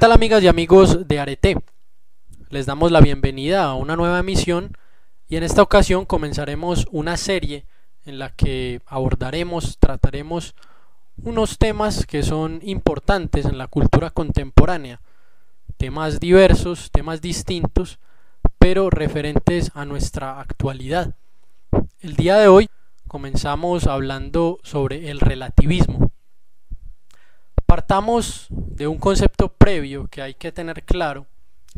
tal, amigas y amigos de Arete? Les damos la bienvenida a una nueva emisión y en esta ocasión comenzaremos una serie en la que trataremos unos temas que son importantes en la cultura contemporánea, temas diversos, temas distintos, pero referentes a nuestra actualidad. El día de hoy comenzamos hablando sobre el relativismo. Partamos de un concepto previo que hay que tener claro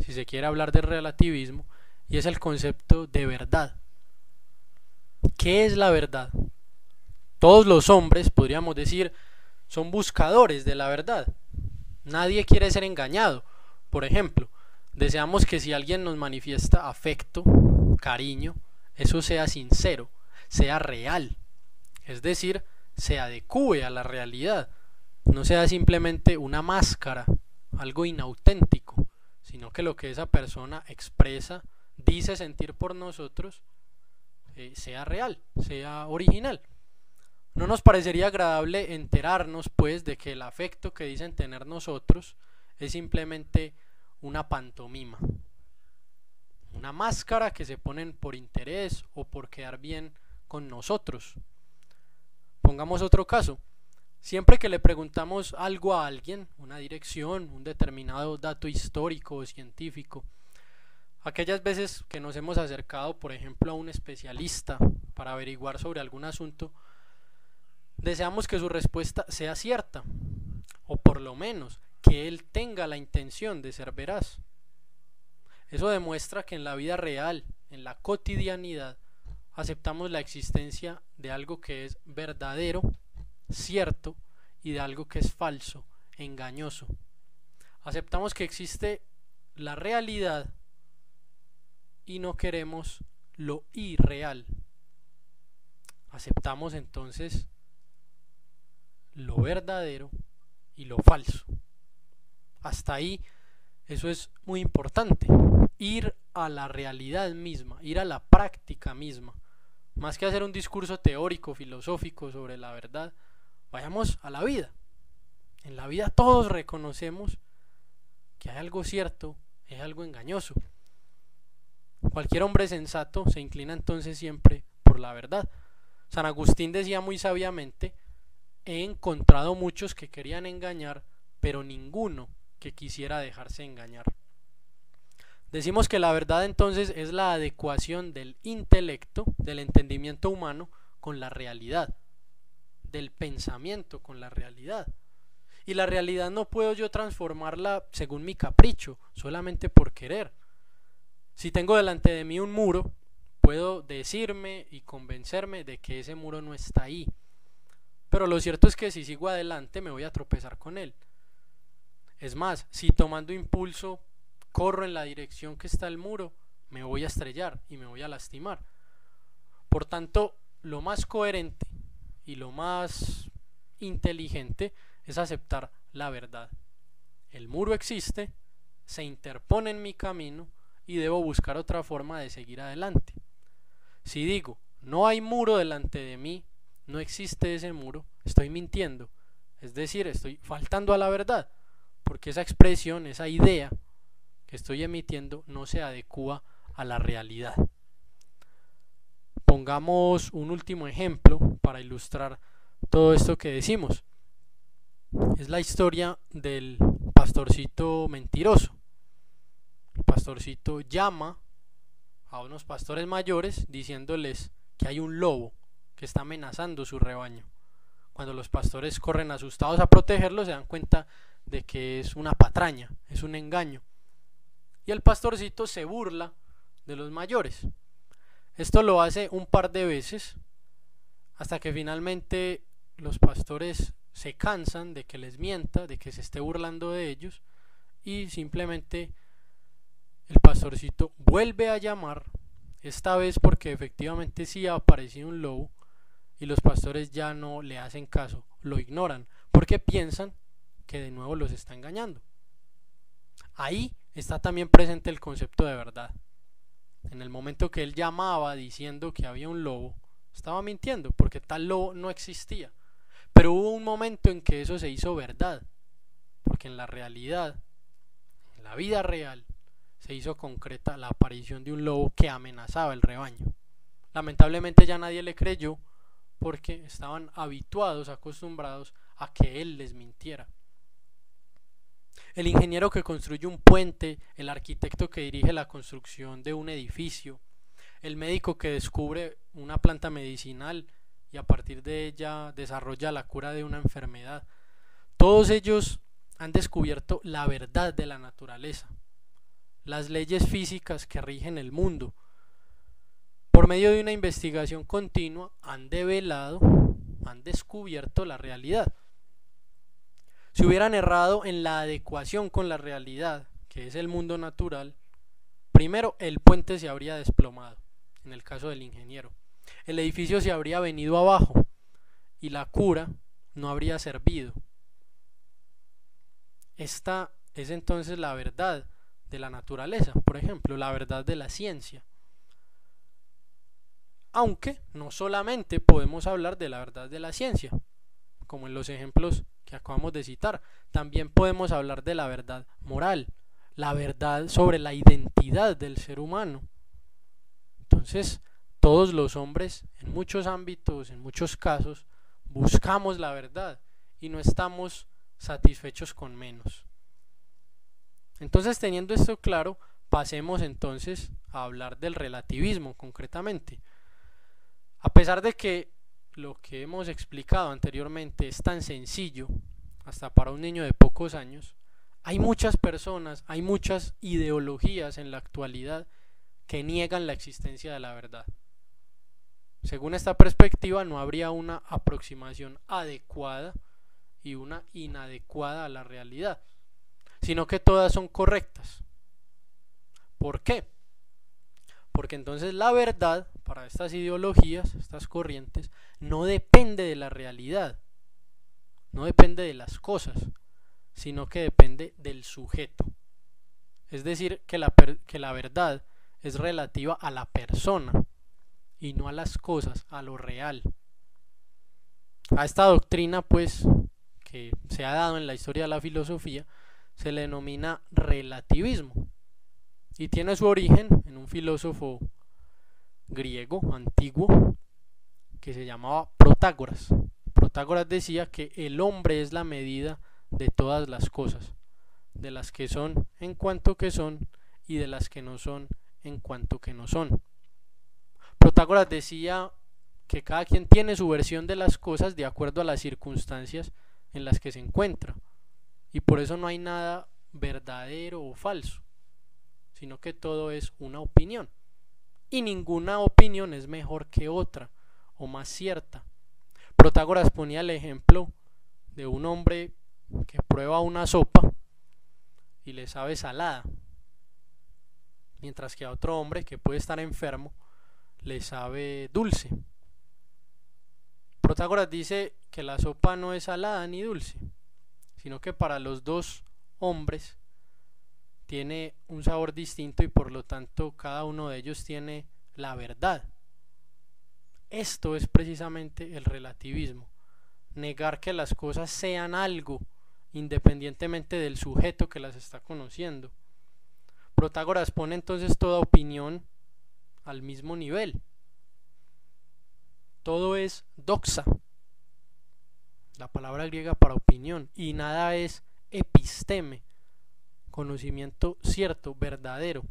si se quiere hablar de relativismo, y es el concepto de verdad. ¿Qué es la verdad? Todos los hombres, podríamos decir, son buscadores de la verdad. Nadie quiere ser engañado. Por ejemplo, deseamos que si alguien nos manifiesta afecto, cariño, eso sea sincero, sea real, es decir, se adecúe a la realidad, no sea simplemente una máscara, algo inauténtico, sino que lo que esa persona expresa, dice sentir por nosotros, sea real, sea original. No nos parecería agradable enterarnos, pues, de que el afecto que dicen tener nosotros es simplemente una pantomima, una máscara que se ponen por interés o por quedar bien con nosotros. Pongamos otro caso. Siempre que le preguntamos algo a alguien, una dirección, un determinado dato histórico o científico, aquellas veces que nos hemos acercado, por ejemplo, a un especialista para averiguar sobre algún asunto, deseamos que su respuesta sea cierta, o por lo menos que él tenga la intención de ser veraz. Eso demuestra que en la vida real, en la cotidianidad, aceptamos la existencia de algo que es verdadero, cierto, y de algo que es falso, engañoso. Aceptamos que existe la realidad y no queremos lo irreal. Aceptamos entonces lo verdadero y lo falso. Hasta ahí eso es muy importante, ir a la realidad misma, ir a la práctica misma. Más que hacer un discurso teórico, filosófico sobre la verdad, vayamos a la vida. En la vida todos reconocemos que hay algo cierto, hay algo engañoso. Cualquier hombre sensato se inclina entonces siempre por la verdad. San Agustín decía muy sabiamente: he encontrado muchos que querían engañar, pero ninguno que quisiera dejarse engañar. Decimos que la verdad entonces es la adecuación del intelecto, del entendimiento humano con la realidad, del pensamiento con la realidad. Y la realidad no puedo yo transformarla según mi capricho, solamente por querer. Si tengo delante de mí un muro, puedo decirme y convencerme de que ese muro no está ahí. Pero lo cierto es que si sigo adelante me voy a tropezar con él. Es más, si tomando impulso corro en la dirección que está el muro, me voy a estrellar y me voy a lastimar. Por tanto, lo más coherente y lo más inteligente es aceptar la verdad. El muro existe, se interpone en mi camino y debo buscar otra forma de seguir adelante. Si digo, no hay muro delante de mí, no existe ese muro, estoy mintiendo, es decir, estoy faltando a la verdad, porque esa expresión, esa idea que estoy emitiendo no se adecúa a la realidad. Pongamos un último ejemplo para ilustrar todo esto que decimos. Es la historia del pastorcito mentiroso. El pastorcito llama a unos pastores mayores diciéndoles que hay un lobo que está amenazando su rebaño. Cuando los pastores corren asustados a protegerlo, se dan cuenta de que es una patraña, es un engaño. Y el pastorcito se burla de los mayores. Esto lo hace un par de veces hasta que finalmente los pastores se cansan de que les mienta, de que se esté burlando de ellos, y simplemente el pastorcito vuelve a llamar, esta vez porque efectivamente sí ha aparecido un lobo, y los pastores ya no le hacen caso, lo ignoran, porque piensan que de nuevo los está engañando. Ahí está también presente el concepto de verdad. En el momento que él llamaba diciendo que había un lobo, estaba mintiendo, porque tal lobo no existía. Pero hubo un momento en que eso se hizo verdad, porque en la realidad la vida real se hizo concreta la aparición de un lobo que amenazaba el rebaño. Lamentablemente ya nadie le creyó porque estaban habituados, acostumbrados a que él les mintiera. El ingeniero que construye un puente, el arquitecto que dirige la construcción de un edificio, el médico que descubre una planta medicinal y a partir de ella desarrolla la cura de una enfermedad. Todos ellos han descubierto la verdad de la naturaleza, las leyes físicas que rigen el mundo. Por medio de una investigación continua han develado, han descubierto la realidad. Si hubieran errado en la adecuación con la realidad, que es el mundo natural, primero el puente se habría desplomado, en el caso del ingeniero. El edificio se habría venido abajo y la cura no habría servido. Esta es entonces la verdad de la naturaleza, por ejemplo, la verdad de la ciencia. Aunque no solamente podemos hablar de la verdad de la ciencia, como en los ejemplos que acabamos de citar, también podemos hablar de la verdad moral, la verdad sobre la identidad del ser humano. Entonces, todos los hombres, en muchos ámbitos, en muchos casos, buscamos la verdad y no estamos satisfechos con menos. Entonces, teniendo esto claro, pasemos entonces a hablar del relativismo concretamente. A pesar de que lo que hemos explicado anteriormente es tan sencillo, hasta para un niño de pocos años, hay muchas personas, hay muchas ideologías en la actualidad que niegan la existencia de la verdad. Según esta perspectiva, no habría una aproximación adecuada y una inadecuada a la realidad, sino que todas son correctas. ¿Por qué? Porque entonces la verdad, para estas ideologías, estas corrientes, no depende de la realidad, no depende de las cosas, sino que depende del sujeto. Es decir, que la verdad es relativa a la persona y no a las cosas, a lo real. A esta doctrina, pues, que se ha dado en la historia de la filosofía, se le denomina relativismo y tiene su origen en un filósofo griego antiguo que se llamaba Protágoras. Protágoras decía que el hombre es la medida de todas las cosas, de las que son en cuanto que son y de las que no son en cuanto que no son. Protágoras decía que cada quien tiene su versión de las cosas de acuerdo a las circunstancias en las que se encuentra y por eso no hay nada verdadero o falso, sino que todo es una opinión y ninguna opinión es mejor que otra o más cierta. Protágoras ponía el ejemplo de un hombre que prueba una sopa y le sabe salada, mientras que a otro hombre que puede estar enfermo le sabe dulce. Protágoras dice que la sopa no es salada ni dulce, sino que para los dos hombres tiene un sabor distinto y por lo tanto cada uno de ellos tiene la verdad. Esto es precisamente el relativismo, negar que las cosas sean algo independientemente del sujeto que las está conociendo. Protágoras pone entonces toda opinión al mismo nivel. Todo es doxa, la palabra griega para opinión, y nada es episteme, conocimiento cierto, verdadero.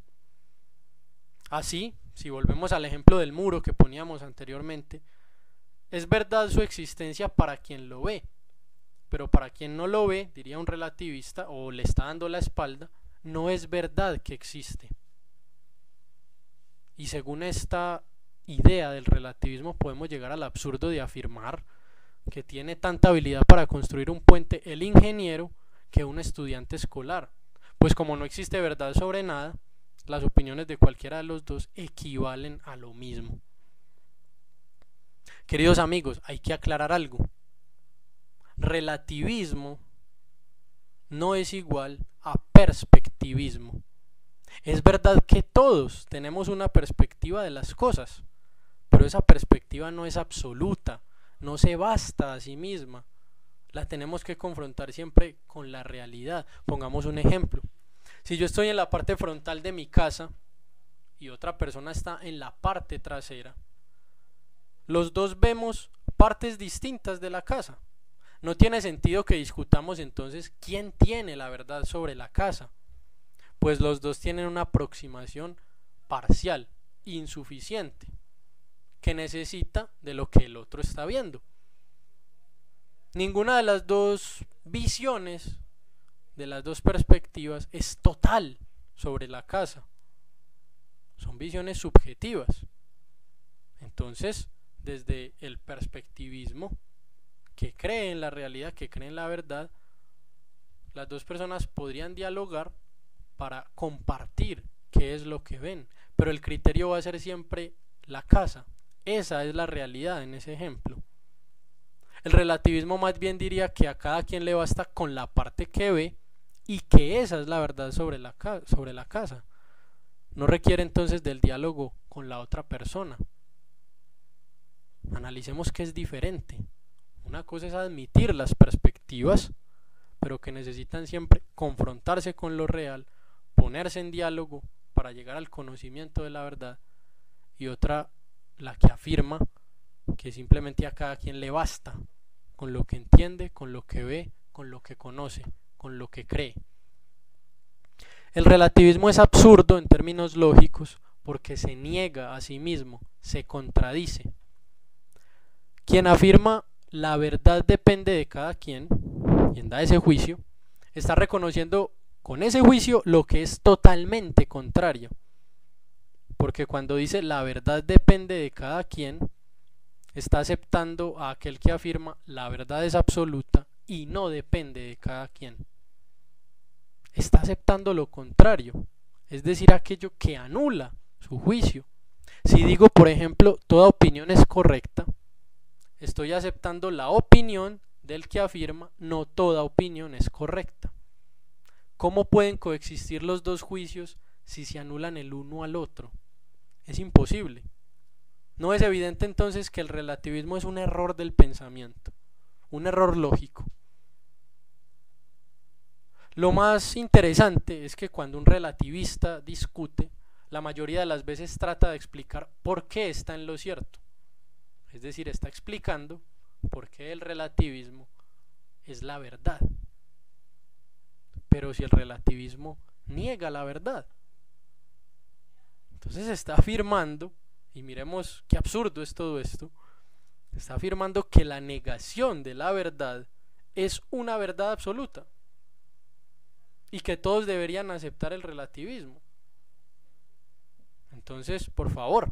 Así, si volvemos al ejemplo del muro que poníamos anteriormente, es verdad su existencia para quien lo ve, pero para quien no lo ve, diría un relativista, o le está dando la espalda, no es verdad que existe. Y según esta idea del relativismo podemos llegar al absurdo de afirmar que tiene tanta habilidad para construir un puente el ingeniero que un estudiante escolar, pues como no existe verdad sobre nada, las opiniones de cualquiera de los dos equivalen a lo mismo. Queridos amigos, hay que aclarar algo. Relativismo no es igual a perspectivismo. Es verdad que todos tenemos una perspectiva de las cosas, pero esa perspectiva no es absoluta, no se basta a sí misma. La tenemos que confrontar siempre con la realidad. Pongamos un ejemplo. Si yo estoy en la parte frontal de mi casa y otra persona está en la parte trasera, los dos vemos partes distintas de la casa. No tiene sentido que discutamos entonces quién tiene la verdad sobre la casa, pues los dos tienen una aproximación parcial, insuficiente, que necesita de lo que el otro está viendo. Ninguna de las dos visiones, de las dos perspectivas, es total sobre la casa. Son visiones subjetivas. Entonces, desde el perspectivismo, que cree en la realidad, que cree en la verdad, las dos personas podrían dialogar para compartir qué es lo que ven, pero el criterio va a ser siempre la casa. Esa es la realidad en ese ejemplo. El relativismo más bien diría que a cada quien le basta con la parte que ve y que esa es la verdad sobre la casa. No requiere entonces del diálogo con la otra persona. Analicemos qué es diferente. Una cosa es admitir las perspectivas, pero que necesitan siempre confrontarse con lo real, ponerse en diálogo para llegar al conocimiento de la verdad, y otra, la que afirma que simplemente a cada quien le basta con lo que entiende, con lo que ve, con lo que conoce, con lo que cree. El relativismo es absurdo en términos lógicos porque se niega a sí mismo, se contradice. Quien afirma la verdad depende de cada quien da ese juicio, está reconociendo con ese juicio lo que es totalmente contrario. Porque cuando dice la verdad depende de cada quien, está aceptando a aquel que afirma la verdad es absoluta y no depende de cada quien. Está aceptando lo contrario, es decir, aquello que anula su juicio. Si digo, por ejemplo, toda opinión es correcta, estoy aceptando la opinión del que afirma no toda opinión es correcta. ¿Cómo pueden coexistir los dos juicios si se anulan el uno al otro? Es imposible. ¿No es evidente entonces que el relativismo es un error del pensamiento, un error lógico? Lo más interesante es que cuando un relativista discute, la mayoría de las veces trata de explicar por qué está en lo cierto. Es decir, está explicando por qué el relativismo es la verdad. Pero si el relativismo niega la verdad, entonces está afirmando, y miremos qué absurdo es todo esto, está afirmando que la negación de la verdad es una verdad absoluta y que todos deberían aceptar el relativismo. Entonces, por favor,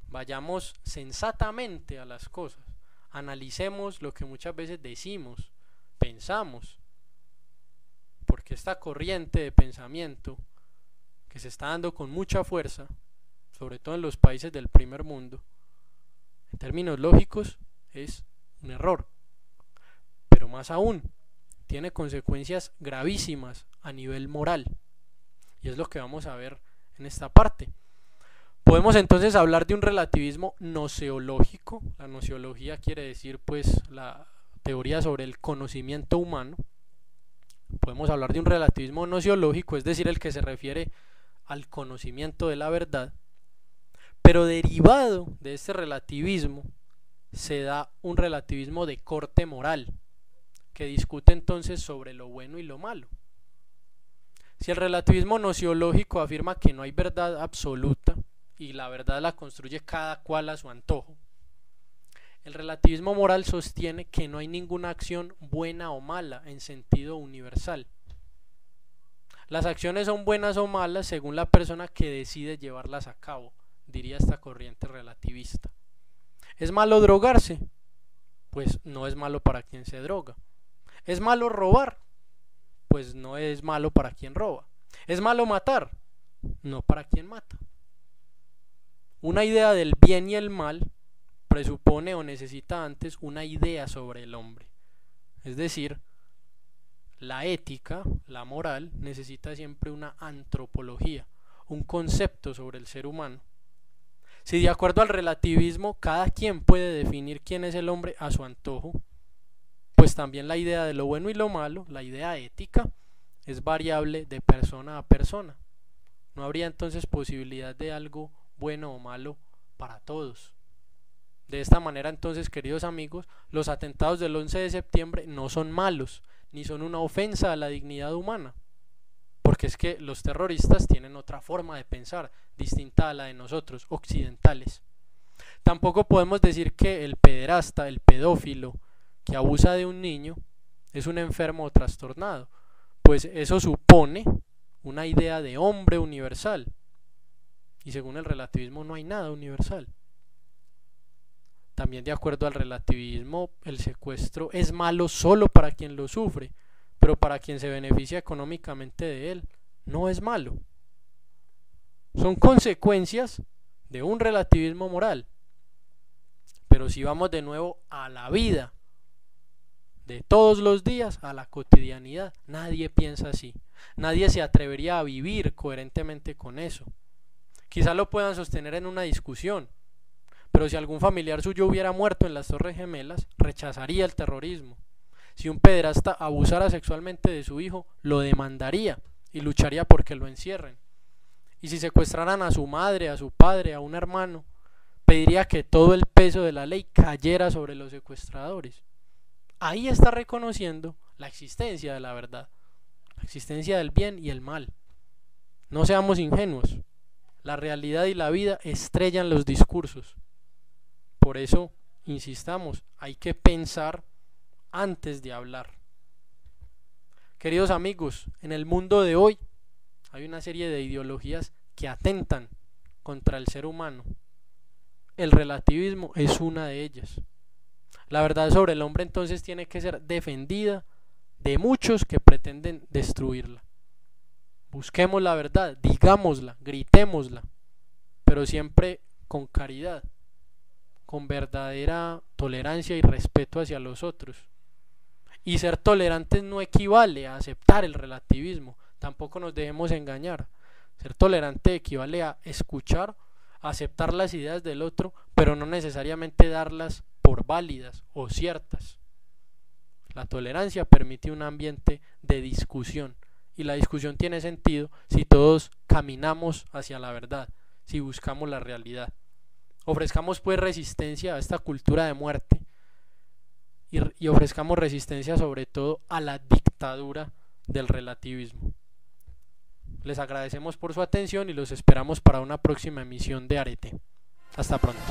vayamos sensatamente a las cosas, analicemos lo que muchas veces decimos, pensamos, porque esta corriente de pensamiento que se está dando con mucha fuerza, sobre todo en los países del primer mundo, en términos lógicos es un error, pero más aún tiene consecuencias gravísimas a nivel moral, y es lo que vamos a ver en esta parte. Podemos entonces hablar de un relativismo noceológico. La noceología quiere decir pues la teoría sobre el conocimiento humano. Podemos hablar de un relativismo noceológico, es decir, el que se refiere al conocimiento de la verdad, pero derivado de este relativismo se da un relativismo de corte moral, que discute entonces sobre lo bueno y lo malo. Si el relativismo noceológico afirma que no hay verdad absoluta y la verdad la construye cada cual a su antojo, el relativismo moral sostiene que no hay ninguna acción buena o mala en sentido universal. Las acciones son buenas o malas según la persona que decide llevarlas a cabo, diría esta corriente relativista. ¿Es malo drogarse? Pues no es malo para quien se droga. ¿Es malo robar? Pues no es malo para quien roba. ¿Es malo matar? No para quien mata. Una idea del bien y el mal presupone o necesita antes una idea sobre el hombre. Es decir, la ética, la moral, necesita siempre una antropología, un concepto sobre el ser humano. Si de acuerdo al relativismo cada quien puede definir quién es el hombre a su antojo, pues también la idea de lo bueno y lo malo, la idea ética, es variable de persona a persona. No habría entonces posibilidad de algo bueno o malo para todos. De esta manera entonces, queridos amigos, los atentados del 11 de septiembre no son malos, ni son una ofensa a la dignidad humana, porque es que los terroristas tienen otra forma de pensar, distinta a la de nosotros, occidentales. Tampoco podemos decir que el pederasta, el pedófilo, que abusa de un niño, es un enfermo o trastornado, pues eso supone una idea de hombre universal, y según el relativismo no hay nada universal. También de acuerdo al relativismo, el secuestro es malo solo para quien lo sufre, pero para quien se beneficia económicamente de él, no es malo. Son consecuencias de un relativismo moral. Pero si vamos de nuevo a la vida de todos los días, a la cotidianidad, nadie piensa así. Nadie se atrevería a vivir coherentemente con eso. Quizá lo puedan sostener en una discusión, pero si algún familiar suyo hubiera muerto en las Torres Gemelas, rechazaría el terrorismo. Si un pederasta abusara sexualmente de su hijo, lo demandaría y lucharía porque lo encierren. Y si secuestraran a su madre, a su padre, a un hermano, pediría que todo el peso de la ley cayera sobre los secuestradores. Ahí está reconociendo la existencia de la verdad, la existencia del bien y el mal. No seamos ingenuos. La realidad y la vida estrellan los discursos. Por eso, insistamos, hay que pensar antes de hablar. Queridos amigos, en el mundo de hoy hay una serie de ideologías que atentan contra el ser humano. El relativismo es una de ellas. La verdad sobre el hombre entonces tiene que ser defendida de muchos que pretenden destruirla. Busquemos la verdad, digámosla, gritémosla, pero siempre con caridad, con verdadera tolerancia y respeto hacia los otros. Y ser tolerantes no equivale a aceptar el relativismo, tampoco nos dejemos engañar. Ser tolerante equivale a escuchar, a aceptar las ideas del otro, pero no necesariamente darlas por válidas o ciertas. La tolerancia permite un ambiente de discusión, y la discusión tiene sentido si todos caminamos hacia la verdad, si buscamos la realidad. Ofrezcamos pues resistencia a esta cultura de muerte y ofrezcamos resistencia sobre todo a la dictadura del relativismo. Les agradecemos por su atención y los esperamos para una próxima emisión de Arete. Hasta pronto.